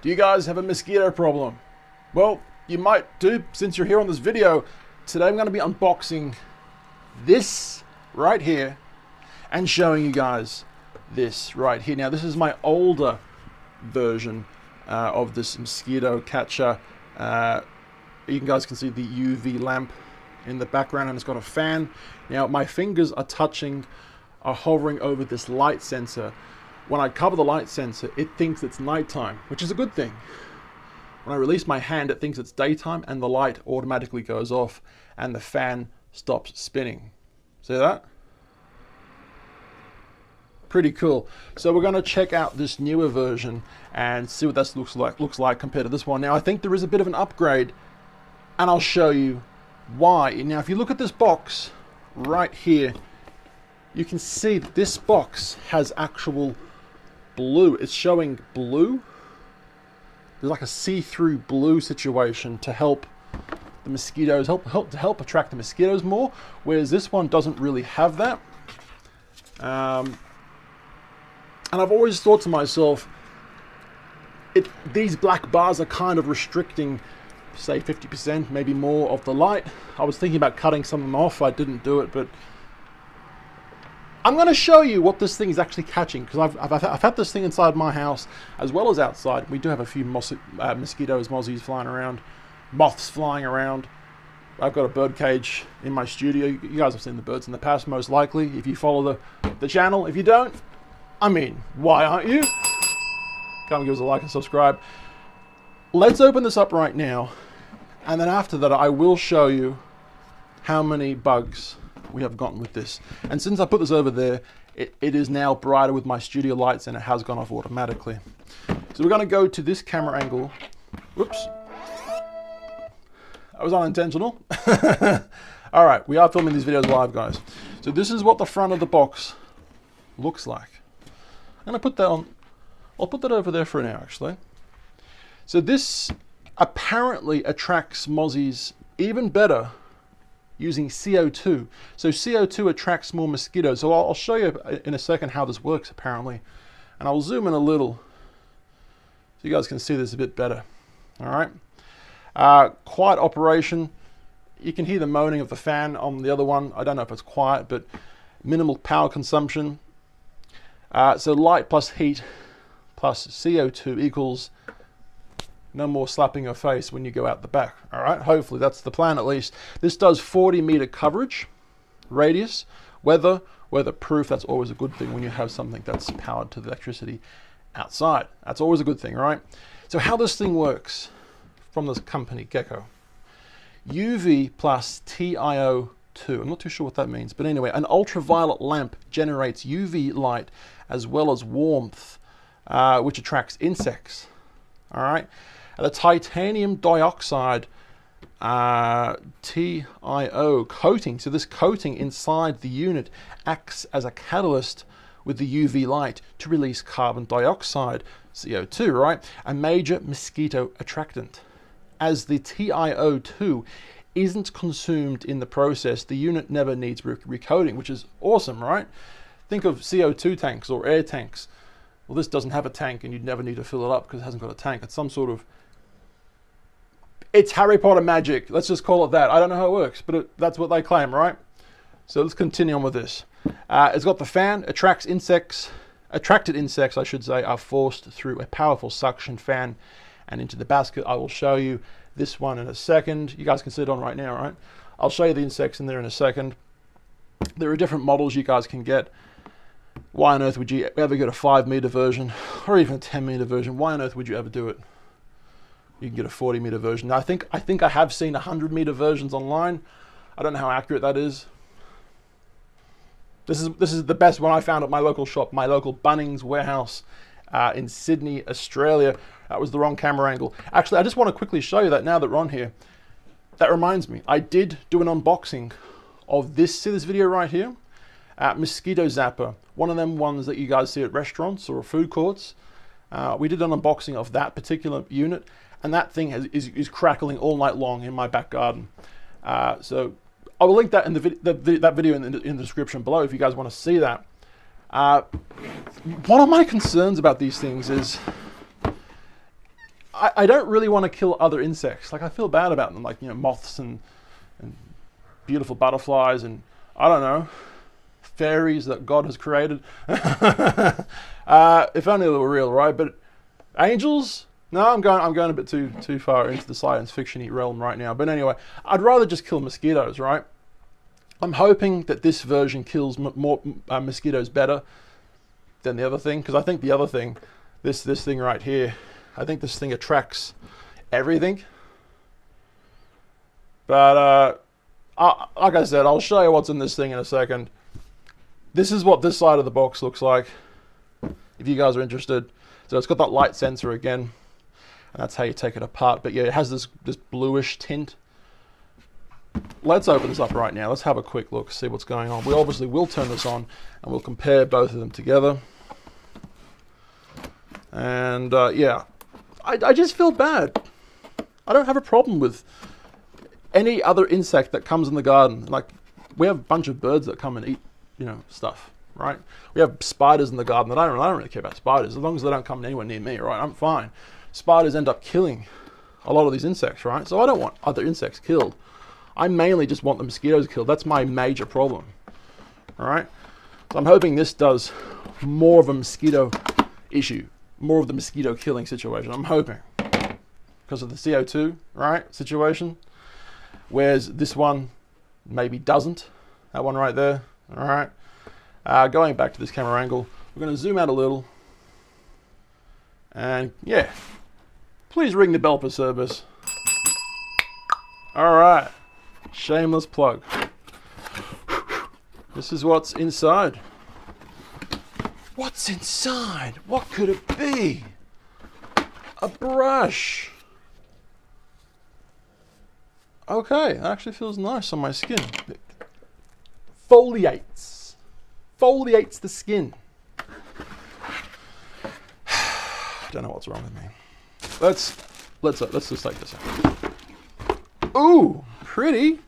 Do you guys have a mosquito problem? Well, you might do since you're here on this video. Today I'm going to be unboxing this right here and showing you guys this right here. Now this is my older version of this mosquito catcher. You guys can see the UV lamp in the background and it's got a fan. Now my fingers are hovering over this light sensor. When I cover the light sensor, it thinks it's nighttime, which is a good thing. When I release my hand, it thinks it's daytime and the light automatically goes off and the fan stops spinning. See that? Pretty cool. So we're going to check out this newer version and see what this looks like compared to this one. Now I think there is a bit of an upgrade and I'll show you why. Now if you look at this box right here, you can see that this box has actual blue. It's showing blue. There's like a see-through blue situation to help the mosquitoes, help attract the mosquitoes more, whereas this one doesn't really have that. And I've always thought to myself, these black bars are kind of restricting, say 50%, maybe more of the light. I was thinking about cutting some of them off. I didn't do it, but I'm going to show you what this thing is actually catching, because I've had this thing inside my house as well as outside. We do have a few mosquitoes, Mozzies flying around, moths flying around. I've got a bird cage in my studio. You guys have seen the birds in the past, most likely, if you follow the channel. If you don't, I mean, why aren't you? Come give us a like and subscribe. Let's open this up right now, and then after that I will show you how many bugs we have gotten with this. And since I put this over there, it is now brighter with my studio lights and it has gone off automatically. So we're going to go to this camera angle. Whoops. That was unintentional. Alright, we are filming these videos live, guys. So this is what the front of the box looks like. I'm going to put that on. I'll put that over there for now, actually. So this apparently attracts mozzies even better using CO2. So CO2 attracts more mosquitoes. So I'll show you in a second how this works, apparently. And I'll zoom in a little so you guys can see this a bit better. All right. Quiet operation. You can hear the moaning of the fan on the other one. I don't know if it's quiet, but minimal power consumption. So light plus heat plus CO2 equals no more slapping your face when you go out the back. All right, hopefully that's the plan at least. This does 40-meter coverage, radius, weatherproof. That's always a good thing when you have something that's powered to the electricity outside. That's always a good thing, right? So how this thing works from this company, Gecko. UV plus TiO2. I'm not too sure what that means, but anyway, an ultraviolet lamp generates UV light as well as warmth, which attracts insects. All right. The titanium dioxide TiO coating, so this coating inside the unit acts as a catalyst with the UV light to release carbon dioxide, CO2, right? A major mosquito attractant. As the TiO2 isn't consumed in the process, the unit never needs recoating, which is awesome, right? Think of CO2 tanks or air tanks. Well, this doesn't have a tank and you'd never need to fill it up because it hasn't got a tank. It's some sort of... It's Harry Potter magic. Let's just call it that. I don't know how it works, but that's what they claim, right? So let's continue on with this. It's got the fan. Attracted insects, I should say, are forced through a powerful suction fan and into the basket. I will show you this one in a second. You guys can see it on right now, right? I'll show you the insects in there in a second. There are different models you guys can get. Why on earth would you ever get a 5-meter version or even a 10-meter version? Why on earth would you ever do it? You can get a 40-meter version. Now, I think I have seen 100-meter versions online. I don't know how accurate that is. This is the best one I found at my local shop, my local Bunnings warehouse in Sydney, Australia. That was the wrong camera angle. Actually, I just want to quickly show you that now that we're on here. That reminds me, I did do an unboxing of this. See this video right here? Mosquito zapper, one of them ones that you guys see at restaurants or food courts. We did an unboxing of that particular unit, and that thing is crackling all night long in my back garden. So I will link that in that video in the description below if you guys want to see that. One of my concerns about these things is I don't really want to kill other insects. Like, I feel bad about them, like, you know, moths and beautiful butterflies and, I don't know, fairies that God has created. If only they were real, right? But angels? No, I'm going a bit too far into the science fiction-y realm right now. But anyway, I'd rather just kill mosquitoes, right? I'm hoping that this version kills more mosquitoes better than the other thing, because I think the other thing, this thing right here, I think this thing attracts everything. But like I said, I'll show you what's in this thing in a second. This is what this side of the box looks like, if you guys are interested. So it's got that light sensor again, and that's how you take it apart. But yeah, it has this bluish tint. Let's open this up right now. Let's have a quick look, see what's going on. We obviously will turn this on, and we'll compare both of them together. And yeah, I just feel bad. I don't have a problem with any other insect that comes in the garden. Like, we have a bunch of birds that come and eat, you know, stuff, right? We have spiders in the garden that I don't really care about spiders. As long as they don't come anywhere near me, right, I'm fine. Spiders end up killing a lot of these insects, right? So I don't want other insects killed. I mainly just want the mosquitoes killed. That's my major problem, all right? So I'm hoping this does more of a mosquito issue, more of the mosquito killing situation. I'm hoping, because of the CO2, right, situation. Whereas this one maybe doesn't. That one right there, all right? Going back to this camera angle, we're going to zoom out a little. And yeah, please ring the bell for service. All right, shameless plug. This is what's inside. What's inside? What could it be? A brush. Okay, that actually feels nice on my skin. Foliates the skin. Don't know what's wrong with me. Let's just take this out. Ooh, pretty.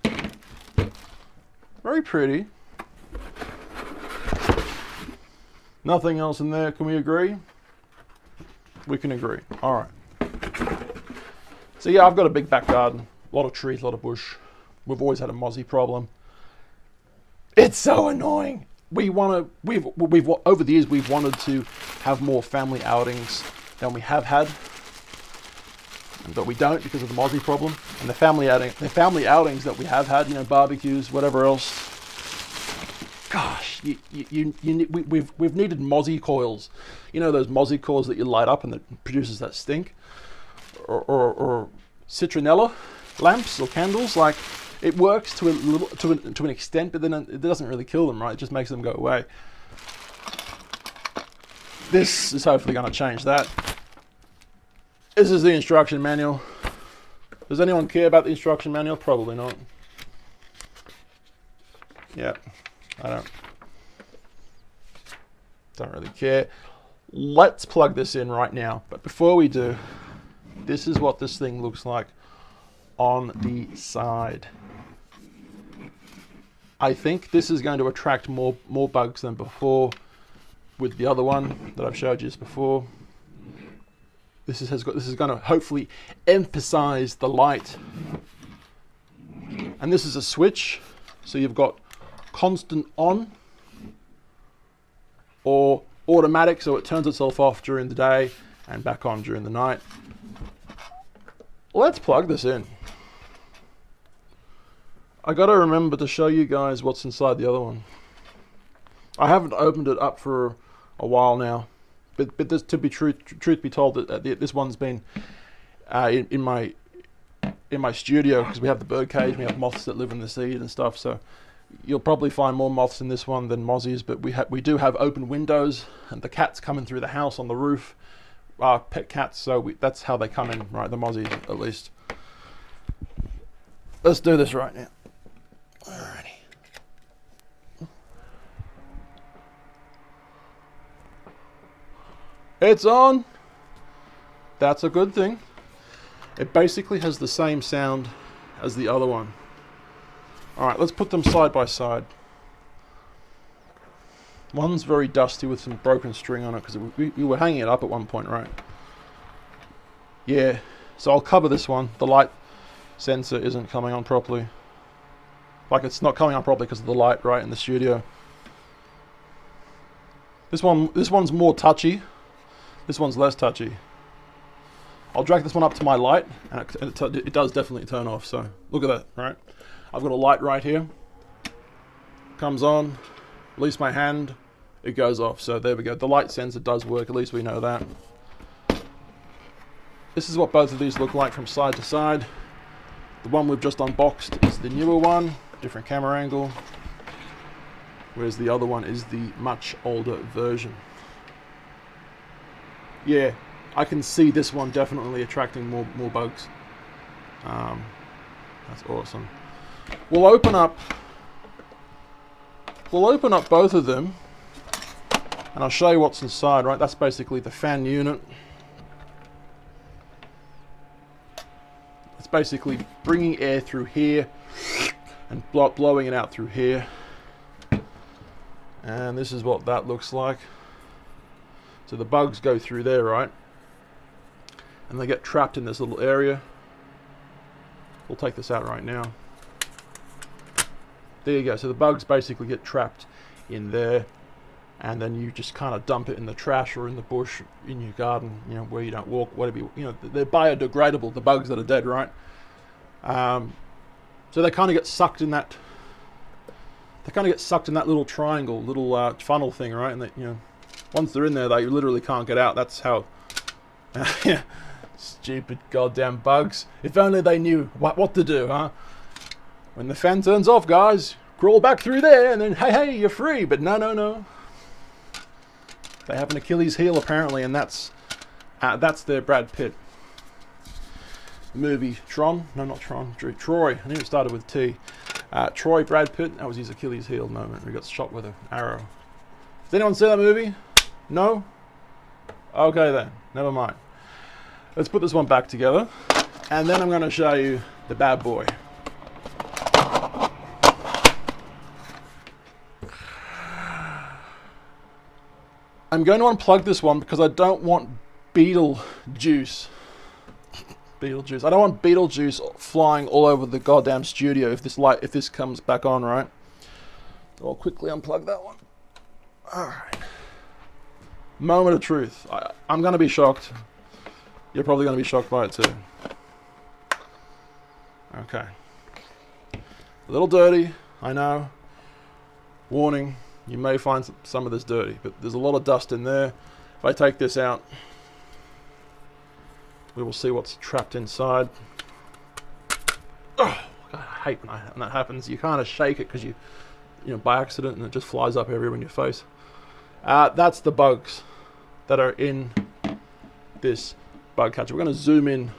Very pretty. Nothing else in there. Can we agree? We can agree. All right. So yeah, I've got a big back garden. A lot of trees, a lot of bush. We've always had a Mozzie problem. It's so annoying. We've over the years we've wanted to have more family outings than we have had, but we don't because of the Mozzie problem. And the family outings that we have had, you know, barbecues, whatever else. Gosh, we've needed Mozzie coils. You know those Mozzie coils that you light up and that produces that stink, or citronella lamps or candles. Like, it works to an extent, but then it doesn't really kill them, right? It just makes them go away. This is hopefully going to change that. This is the instruction manual. Does anyone care about the instruction manual? Probably not. Yeah, I don't really care. Let's plug this in right now. But before we do, this is what this thing looks like on the side. I think this is going to attract more bugs than before with the other one that I've showed you just before. This is going to hopefully emphasize the light. And this is a switch, so you've got constant on or automatic, so it turns itself off during the day and back on during the night. Let's plug this in. I gotta remember to show you guys what's inside the other one. I haven't opened it up for a while now, but this, to be truth be told, that this one's been in my studio, because we have the bird cage, we have moths that live in the seed and stuff. So you'll probably find more moths in this one than Mozzies, but we do have open windows, and the cats coming through the house on the roof are pet cats, so that's how they come in, right? The Mozzies, at least. Let's do this right now. Alrighty. It's on. That's a good thing. It basically has the same sound as the other one. Alright, let's put them side by side. One's very dusty with some broken string on it, because we were hanging it up at one point, right? Yeah, so I'll cover this one. The light sensor isn't coming on properly. Like, it's not coming on properly because of the light right in the studio. This one's more touchy. This one's less touchy. I'll drag this one up to my light, and it does definitely turn off. So look at that, right? I've got a light right here. Comes on, release my hand, it goes off. So there we go. The light sensor does work. At least we know that. This is what both of these look like from side to side. The one we've just unboxed is the newer one, different camera angle. Whereas the other one is the much older version. Yeah, I can see this one definitely attracting more bugs. That's awesome. We'll open up both of them, and I'll show you what's inside. Right, that's basically the fan unit. It's basically bringing air through here and blowing it out through here. And this is what that looks like. So the bugs go through there, right? And they get trapped in this little area. We'll take this out right now. There you go. So the bugs basically get trapped in there, and then you just kind of dump it in the trash or in the bush in your garden, you know, where you don't walk, whatever you know. They're biodegradable, the bugs that are dead, right? So they kind of get sucked in that. They kind of get sucked in that little triangle, little funnel thing, right? And they, you know, once they're in there, they literally can't get out. That's how. Yeah, stupid goddamn bugs. If only they knew what to do, huh? When the fan turns off, guys, crawl back through there, and then hey, you're free. But no. They have an Achilles heel apparently, and that's their Brad Pitt. The movie Tron? No, not Tron. Troy. I knew it started with T. Troy, Brad Pitt, that was his Achilles heel moment. He got shot with an arrow. Has anyone seen that movie? No? Okay then, never mind. Let's put this one back together, and then I'm going to show you the bad boy. I'm going to unplug this one because I don't want Beetlejuice. I don't want Beetlejuice flying all over the goddamn studio if this comes back on, right? So I'll quickly unplug that one. Alright. Moment of truth. I'm going to be shocked. You're probably going to be shocked by it too. Okay. A little dirty, I know. Warning, you may find some of this dirty, but there's a lot of dust in there. If I take this out, we will see what's trapped inside. Oh, God, I hate when that happens. You kind of shake it because you know, by accident, and it just flies up everywhere in your face. That's the bugs that are in this bug catcher. We're going to zoom in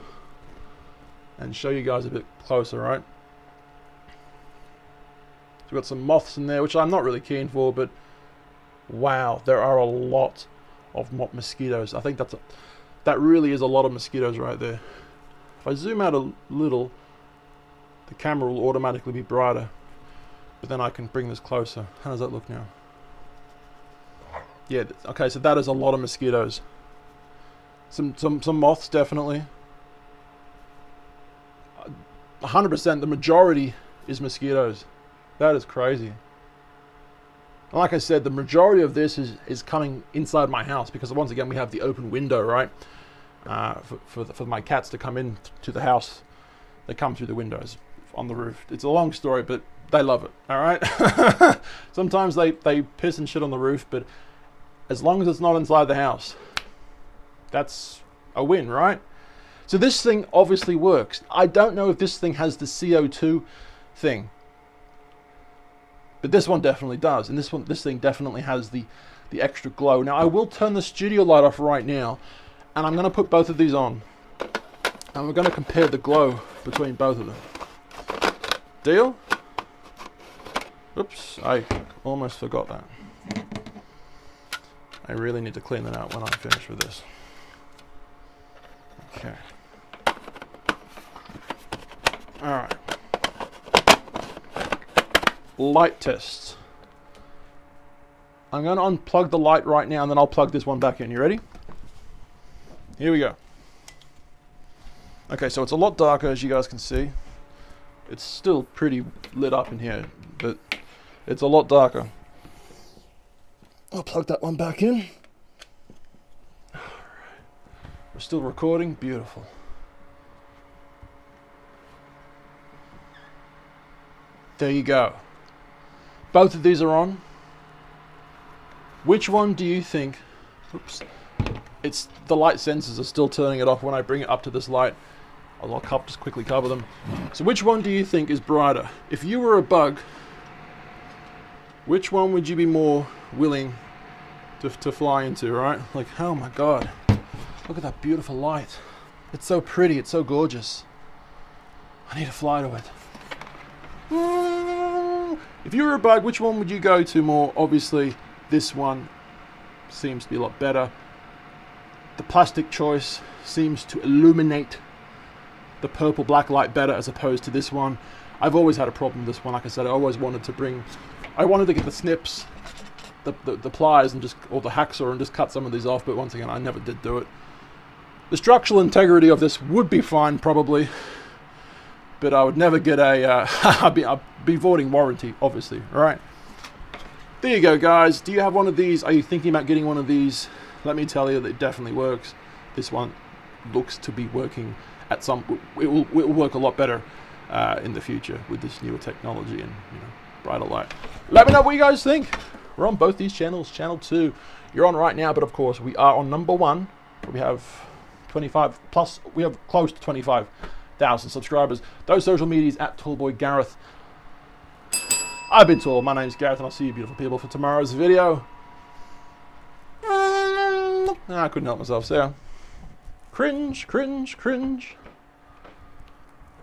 and show you guys a bit closer, right? So we've got some moths in there, which I'm not really keen for, but wow, there are a lot of mosquitoes. I think that really is a lot of mosquitoes right there. If I zoom out a little, the camera will automatically be brighter, but then I can bring this closer. How does that look now? Yeah, okay, so that is a lot of mosquitoes. Some moths, definitely. 100%, the majority is mosquitoes. That is crazy. And like I said, the majority of this is coming inside my house because once again we have the open window, right? For my cats to come in to the house, they come through the windows on the roof. It's a long story, but they love it. All right. Sometimes they piss and shit on the roof, but as long as it's not inside the house, that's a win, right? So this thing obviously works. I don't know if this thing has the CO2 thing, but this one definitely does, and this thing definitely has the extra glow. Now I will turn the studio light off right now, and I'm going to put both of these on, and we're going to compare the glow between both of them. Deal? Oops, I almost forgot that. I really need to clean that out when I'm finished with this. Okay. Alright. Light tests. I'm going to unplug the light right now, and then I'll plug this one back in. You ready? Here we go. Okay, so it's a lot darker, as you guys can see. It's still pretty lit up in here, but it's a lot darker. I'll plug that one back in. We're still recording. Beautiful. There you go. Both of these are on. Which one do you think... Oops. It's the light sensors are still turning it off when I bring it up to this light. I'll just quickly cover them. So which one do you think is brighter? If you were a bug, which one would you be more willing to fly into, right? Like, oh my god. Look at that beautiful light. It's so pretty, it's so gorgeous. I need to fly to it. If you were a bug, which one would you go to more? Obviously, this one seems to be a lot better. The plastic choice seems to illuminate the purple black light better as opposed to this one. I've always had a problem with this one. Like I said, I always wanted to get the snips, the pliers, and or the hacksaw and just cut some of these off, but once again, I never did do it. The structural integrity of this would be fine, probably, but I would never get a, I'd be voiding warranty, obviously, right? There you go, guys. Do you have one of these? Are you thinking about getting one of these? Let me tell you that it definitely works. This one looks to be working at some... It will work a lot better in the future with this newer technology and, you know, brighter light. Let me know what you guys think. We're on both these channels. Channel 2, you're on right now, but of course we are on number 1. We have 25 plus. We have close to 25,000 subscribers. Those social medias at Tallboy Gareth. I've been Tall. My name's Gareth, and I'll see you beautiful people for tomorrow's video. I couldn't help myself. So, cringe, cringe, cringe.